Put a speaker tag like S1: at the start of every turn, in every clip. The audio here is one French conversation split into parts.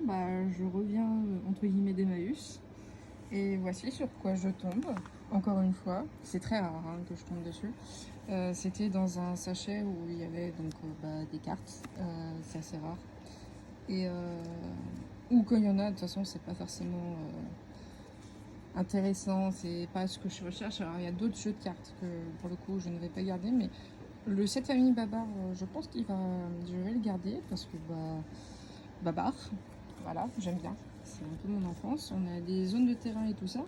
S1: je reviens entre guillemets d'Emmaüs et voici sur quoi je tombe. Encore une fois, c'est très rare que je tombe dessus. C'était dans un sachet où il y avait donc des cartes, c'est assez rare. Et ou quand il y en a, de toute façon, c'est pas forcément intéressant, c'est pas ce que je recherche. Alors il y a d'autres jeux de cartes que pour le coup je ne vais pas garder, mais le set famille Babar, je pense je vais le garder parce que Babar, voilà, j'aime bien. C'est un peu mon enfance. On a des zones de terrain et tout ça.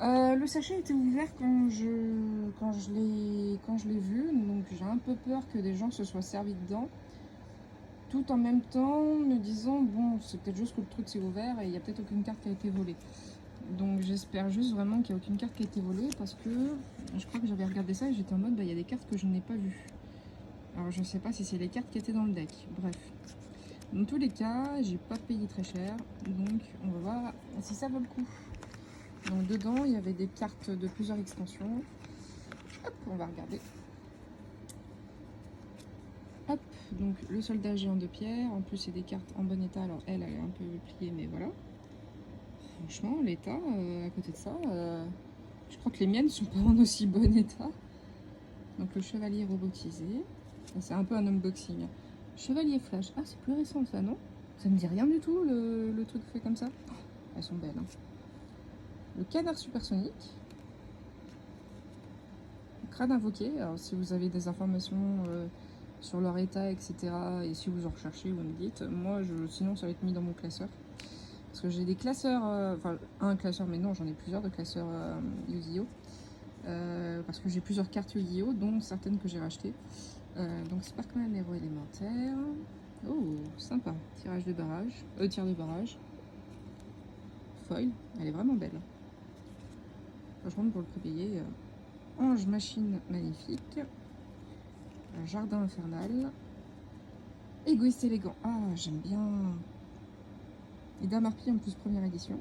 S1: Le sachet était ouvert quand je l'ai vu, donc j'ai un peu peur que des gens se soient servis dedans. Tout en même temps me disant, bon, c'est peut-être juste que le truc s'est ouvert et il n'y a peut-être aucune carte qui a été volée. Donc j'espère juste vraiment qu'il n'y a aucune carte qui a été volée parce que je crois que j'avais regardé ça et j'étais en mode, il y a des cartes que je n'ai pas vues. Alors je sais pas si c'est les cartes qui étaient dans le deck, bref. Dans tous les cas, j'ai pas payé très cher, donc on va voir si ça vaut le coup. Donc dedans, il y avait des cartes de plusieurs extensions. Hop, on va regarder. Hop, donc le soldat géant de pierre. En plus, c'est des cartes en bon état. Alors elle est un peu pliée, mais voilà. Franchement, l'état, à côté de ça, je crois que les miennes sont pas en aussi bon état. Donc le chevalier robotisé. C'est un peu un unboxing. Chevalier flash. Ah, c'est plus récent ça, non? Ça me dit rien du tout, le truc fait comme ça. Oh, elles sont belles. Le canard supersonique. Crâne invoqué. Alors si vous avez des informations sur leur état, etc. et si vous en recherchez, vous me dites. Moi, sinon, ça va être mis dans mon classeur. Parce que j'ai des classeurs, enfin un classeur, mais non, j'en ai plusieurs de classeurs Yu-Gi-Oh! Parce que j'ai plusieurs cartes Yu-Gi-Oh! Dont certaines que j'ai rachetées. Donc Sparkman, héros élémentaire. Oh, sympa. Tirage de barrage. Tir de barrage. Foil. Elle est vraiment belle. Franchement, pour le prix payé. Ange machine magnifique. Jardin infernal. Égoïste élégant. Ah, j'aime bien. Et Dame Harpie en plus première édition.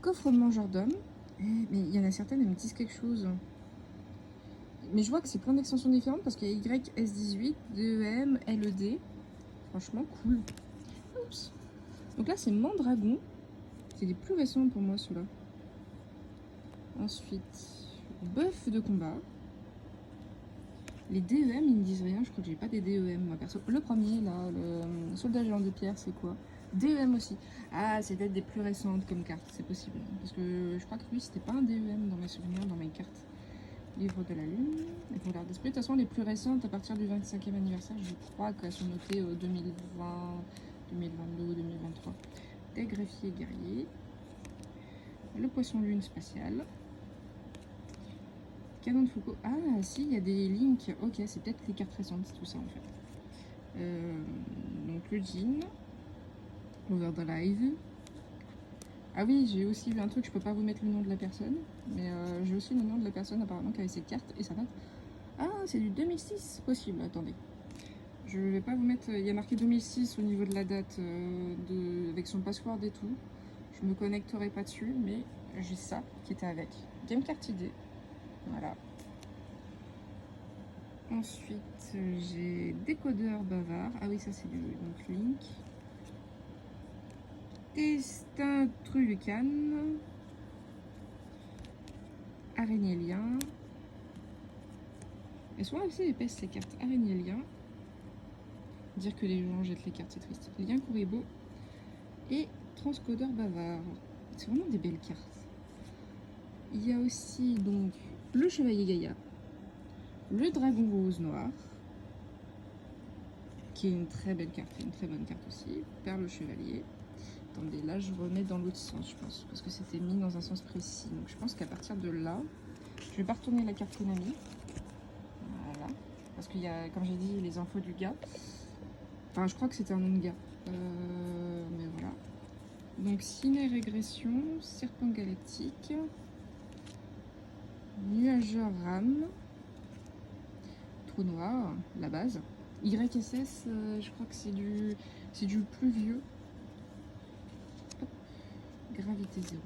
S1: Coffre mangeur d'hommes. Mais il y en a certaines, elles me disent quelque chose. Mais je vois que c'est plein d'extensions différentes parce qu'il y a YS18, DEM, LED. Franchement, cool. Oups. Donc là, c'est Mandragon. C'est les plus récents pour moi, ceux-là. Ensuite, Bœuf de combat. Les DEM, ils me disent rien. Je crois que j'ai pas des DEM, moi, perso. Le premier, là, le soldat géant de pierre, c'est quoi? DEM aussi. Ah, c'est peut-être des plus récentes comme carte, c'est possible. Parce que je crois que lui, c'était pas un DEM dans mes souvenirs, dans mes cartes. Livre de la Lune, et pour l'art d'esprit. De toute façon, les plus récentes, à partir du 25e anniversaire, je crois qu'elles sont notées au 2020, 2022, 2023. Des greffiers guerriers. Le poisson lune spatial. Canon de Foucault. Ah, si, il y a des links. Ok, c'est peut-être les cartes récentes, tout ça en fait. Donc le jean. Over the live. Ah oui, j'ai aussi vu un truc, je peux pas vous mettre le nom de la personne, mais j'ai aussi le nom de la personne apparemment qui avait cette carte et ça date. Ah, c'est du 2006, possible, attendez. Je vais pas vous mettre, il y a marqué 2006 au niveau de la date avec son password et tout. Je me connecterai pas dessus, mais j'ai ça qui était avec. Game Card ID, voilà. Ensuite, j'ai décodeur bavard. Ah oui, ça c'est du donc Link. Destin Trucan. Araignée lien. Elles sont assez épaisses ces cartes. Araignée lien. Dire que les gens jettent les cartes, c'est triste. Lien Kuribo. Et transcodeur bavard. C'est vraiment des belles cartes. Il y a aussi donc le chevalier Gaïa. Le dragon rose noir. Qui est une très belle carte. Une très bonne carte aussi. Perle chevalier. Attendez, là je remets dans l'autre sens, je pense. Parce que c'était mis dans un sens précis. Donc je pense qu'à partir de là, je vais pas retourner la carte Konami. Voilà. Parce qu'il y a, comme j'ai dit, les infos du gars. Enfin, je crois que c'était un non-gars. Mais voilà. Donc, ciné régression, serpent galactique, nuageur rame, trou noir, la base. YSS, je crois que c'est du plus vieux. Hop. Gravité 0.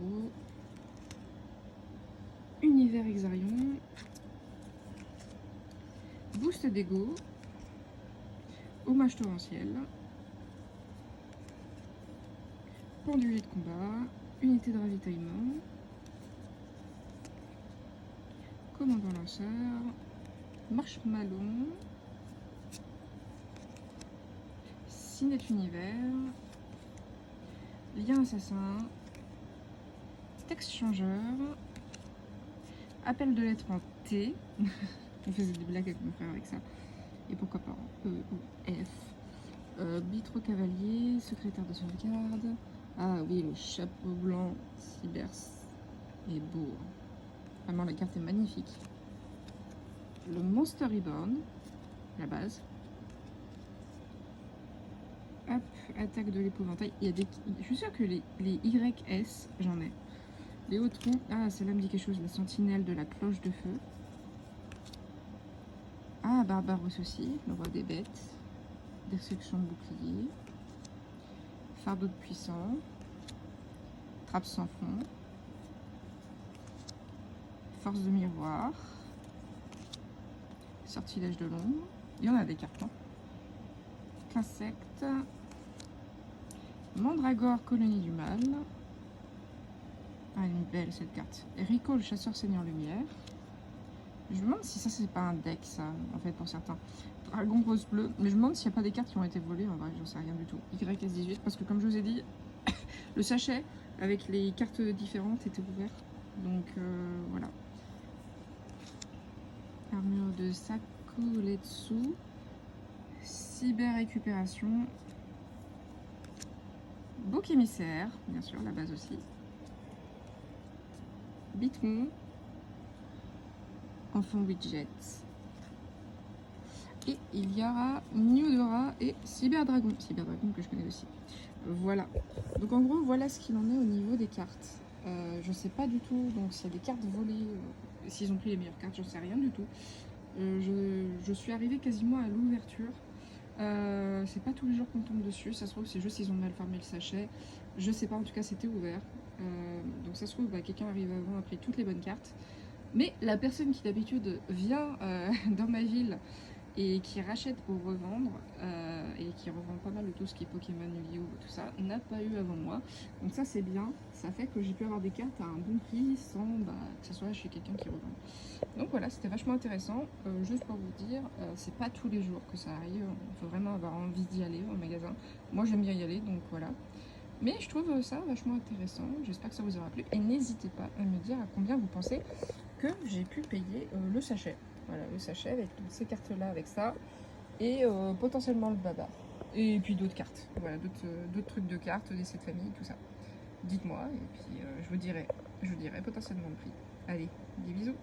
S1: Univers Hexarion. Boost d'ego. Hommage torrentiel. Pendule de combat, unité de ravitaillement, commandant lanceur, marshmallow, ciné d'univers, lien assassin, texte changeur, appel de lettres en T. On faisait des blagues avec mon frère avec ça. Et pourquoi pas E ou F. Bitro cavalier, secrétaire de sauvegarde. Ah oui, le chapeau blanc, Cybers est beau. Vraiment, la carte est magnifique. Le Monster Reborn, la base. Hop, attaque de l'épouvantail. Il y a des... Je suis sûre que les YS, j'en ai. Les autres, ah, celle-là me dit quelque chose. La sentinelle de la cloche de feu. Ah, Barbaros aussi, le roi des bêtes. Destruction de bouclier. Fardeau de puissant. Trappe sans fond. Force de miroir. Sortilège de l'ombre. Il y en a des cartes, hein. Insecte. Mandragore, colonie du mal. Ah, elle est belle cette carte. Rico, le chasseur seigneur lumière. Je me demande si ça c'est pas un deck, ça, en fait, pour certains. Dragon rose bleu. Mais je me demande s'il n'y a pas des cartes qui ont été volées. En vrai, j'en sais rien du tout. YS18, parce que comme je vous ai dit, le sachet avec les cartes différentes était ouvert. Donc voilà. Armure de Sakuretsu. Cyber récupération. Bouc émissaire, bien sûr, la base aussi. Bitron. Enfant widget. Et il y aura Newdora et Cyberdragon. Cyberdragon que je connais aussi. Voilà. Donc en gros, voilà ce qu'il en est au niveau des cartes. Je sais pas du tout donc s'il y a des cartes volées, s'ils ont pris les meilleures cartes, j'en sais rien du tout. Je suis arrivée quasiment à l'ouverture. C'est pas tous les jours qu'on tombe dessus, ça se trouve c'est juste qu'ils ont mal fermé le sachet. Je sais pas, en tout cas c'était ouvert. Donc ça se trouve quelqu'un arrive avant, a pris toutes les bonnes cartes. Mais la personne qui d'habitude vient dans ma ville et qui rachète pour revendre et qui revend pas mal de tout ce qui est Pokémon, Yu-Gi-Oh, tout ça, n'a pas eu avant moi. Donc ça c'est bien, ça fait que j'ai pu avoir des cartes à un bon prix sans que ce soit chez quelqu'un qui revend. Donc voilà, c'était vachement intéressant. Juste pour vous dire, c'est pas tous les jours que ça arrive, il faut vraiment avoir envie d'y aller au magasin. Moi j'aime bien y aller, donc voilà. Mais je trouve ça vachement intéressant, j'espère que ça vous aura plu. Et n'hésitez pas à me dire à combien vous pensez que j'ai pu payer le sachet. Voilà, le sachet avec toutes ces cartes-là, avec ça. Et potentiellement le baba. Et puis d'autres cartes. Voilà, d'autres trucs de cartes, des sets famille, tout ça. Dites-moi, et puis je vous dirai potentiellement le prix. Allez, des bisous.